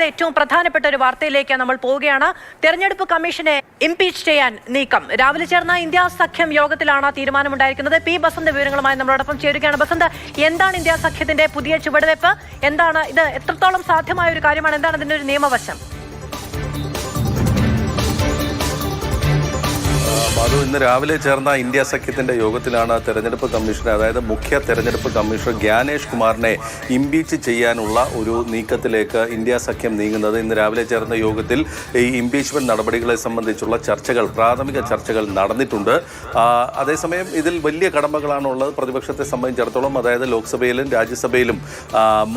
ഏറ്റവും പ്രധാനപ്പെട്ട ഒരു വാർത്തയിലേക്ക് നമ്മൾ പോവുകയാണ്. തെരഞ്ഞെടുപ്പ് കമ്മീഷനെ ഇംപീച്ച് ചെയ്യാൻ നീക്കം. രാവിലെ ചേർന്ന ഇന്ത്യ സഖ്യം യോഗത്തിലാണ് തീരുമാനമുണ്ടായിരിക്കുന്നത്. പി ബസന്ത് വിവരങ്ങളുമായി നമ്മളോടൊപ്പം ചേരുകയാണ്. ബസന്ത്, എന്താണ് ഇന്ത്യ സഖ്യത്തിന്റെ പുതിയ ചുവടുവയ്പ്? എന്താണ് ഇത്? എത്രത്തോളം സാധ്യമായ ഒരു കാര്യമാണ്? എന്താണ് ഇതിന്റെ ഒരു നിയമവശം? അത് ഇന്ന് രാവിലെ ചേർന്ന ഇന്ത്യ സഖ്യത്തിന്റെ യോഗത്തിലാണ് തെരഞ്ഞെടുപ്പ് കമ്മീഷണർ, അതായത് മുഖ്യ തെരഞ്ഞെടുപ്പ് കമ്മീഷണർ ജ്ഞാനേഷ് കുമാറിനെ ഇംപീച്ച് ചെയ്യാനുള്ള ഒരു നീക്കത്തിലേക്ക് ഇന്ത്യ സഖ്യം നീങ്ങുന്നത്. ഇന്ന് രാവിലെ ചേർന്ന യോഗത്തിൽ ഈ ഇംപീച്ച്മെന്റ് നടപടികളെ സംബന്ധിച്ചുള്ള പ്രാഥമിക ചർച്ചകൾ നടന്നിട്ടുണ്ട്. അതേസമയം ഇതിൽ വലിയ കടമ്പകളാണുള്ളത് പ്രതിപക്ഷത്തെ സംബന്ധിച്ചിടത്തോളം. അതായത് ലോക്സഭയിലും രാജ്യസഭയിലും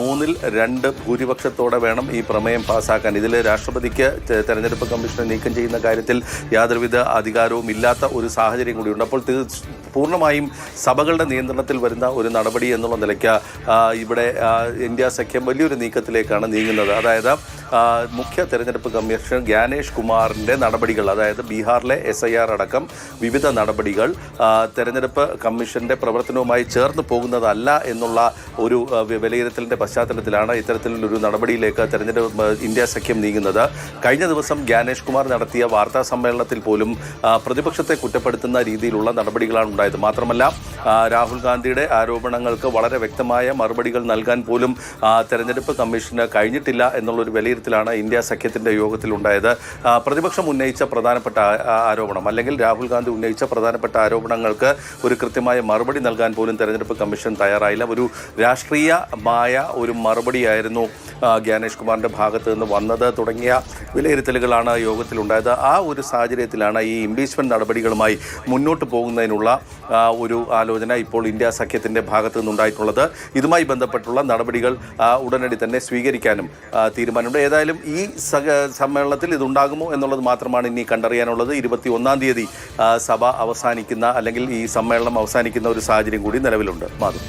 3-2 ഭൂരിപക്ഷത്തോടെ വേണം ഈ പ്രമേയം പാസ്സാക്കാൻ. ഇതിൽ രാഷ്ട്രപതിക്ക് തെരഞ്ഞെടുപ്പ് കമ്മീഷനെ നീക്കം ചെയ്യുന്ന കാര്യത്തിൽ യാതൊരുവിധ അധികാരവും ഇല്ലാത്ത ഒരു സാഹചര്യം കൂടിയുണ്ട്. അപ്പോൾ പൂർണ്ണമായും സഭകളുടെ നിയന്ത്രണത്തിൽ വരുന്ന ഒരു നടപടി എന്നുള്ള നിലയ്ക്ക് ഇവിടെ ഇന്ത്യ സഖ്യം വലിയൊരു നീക്കത്തിലേക്കാണ് നീങ്ങുന്നത്. അതായത് മുഖ്യ തെരഞ്ഞെടുപ്പ് കമ്മീഷണർ ജ്ഞാനേഷ് കുമാറിൻ്റെ നടപടികൾ, അതായത് ബീഹാറിലെ SIR അടക്കം വിവിധ നടപടികൾ തെരഞ്ഞെടുപ്പ് കമ്മീഷന്റെ പ്രവർത്തനവുമായി ചേർന്ന് പോകുന്നതല്ല എന്നുള്ള ഒരു വിലയിരുത്തലിൻ്റെ പശ്ചാത്തലത്തിലാണ് ഇത്തരത്തിലൊരു നടപടിയിലേക്ക് ഇന്ത്യ സഖ്യം നീങ്ങുന്നത്. കഴിഞ്ഞ ദിവസം ജ്ഞാനേഷ് കുമാർ നടത്തിയ വാർത്താ സമ്മേളനത്തിൽ പോലും പ്രതിപക്ഷത്തെ കുറ്റപ്പെടുത്തുന്ന രീതിയിലുള്ള നടപടികളാണ് ഉണ്ടായത്. മാത്രമല്ല രാഹുൽ ഗാന്ധിയുടെ ആരോപണങ്ങൾക്ക് വളരെ വ്യക്തമായ മറുപടികൾ നൽകാൻ പോലും തെരഞ്ഞെടുപ്പ് കമ്മീഷന് കഴിഞ്ഞിട്ടില്ല എന്നുള്ളൊരു വിലയിരുത്തലാണ് ഇന്ത്യ സഖ്യത്തിൻ്റെ യോഗത്തിലുണ്ടായത്. പ്രതിപക്ഷം ഉന്നയിച്ച പ്രധാനപ്പെട്ട ആരോപണം, അല്ലെങ്കിൽ രാഹുൽ ഗാന്ധി ഉന്നയിച്ച പ്രധാനപ്പെട്ട ആരോപണങ്ങൾക്ക് ഒരു കൃത്യമായ മറുപടി നൽകാൻ പോലും തെരഞ്ഞെടുപ്പ് കമ്മീഷൻ തയ്യാറായില്ല. ഒരു രാഷ്ട്രീയമായ ഒരു മറുപടിയായിരുന്നു ജ്ഞാനേഷ് കുമാറിൻ്റെ ഭാഗത്ത് നിന്ന് വന്നത് തുടങ്ങിയ വിലയിരുത്തലുകളാണ് യോഗത്തിലുണ്ടായത്. ആ ഒരു സാഹചര്യത്തിലാണ് ഈ ഇംപീച്ച്മെന്റ് നടപടികളുമായി മുന്നോട്ട് പോകുന്നതിനുള്ള ഒരു ആലോചന ഇപ്പോൾ ഇന്ത്യ സഖ്യത്തിൻ്റെ ഭാഗത്തു നിന്നുണ്ടായിട്ടുള്ളത്. ഇതുമായി ബന്ധപ്പെട്ടുള്ള നടപടികൾ ഉടനടി തന്നെ സ്വീകരിക്കാനും തീരുമാനമുണ്ട്. ഏതായാലും ഈ സമ്മേളനത്തിൽ ഇതുണ്ടാകുമോ എന്നുള്ളത് മാത്രമാണ് ഇനി കണ്ടറിയാനുള്ളത്. 21-ാം തീയതി സഭ അവസാനിക്കുന്ന, അല്ലെങ്കിൽ ഈ സമ്മേളനം അവസാനിക്കുന്ന ഒരു സാഹചര്യം കൂടി നിലവിലുണ്ട്. മാധു.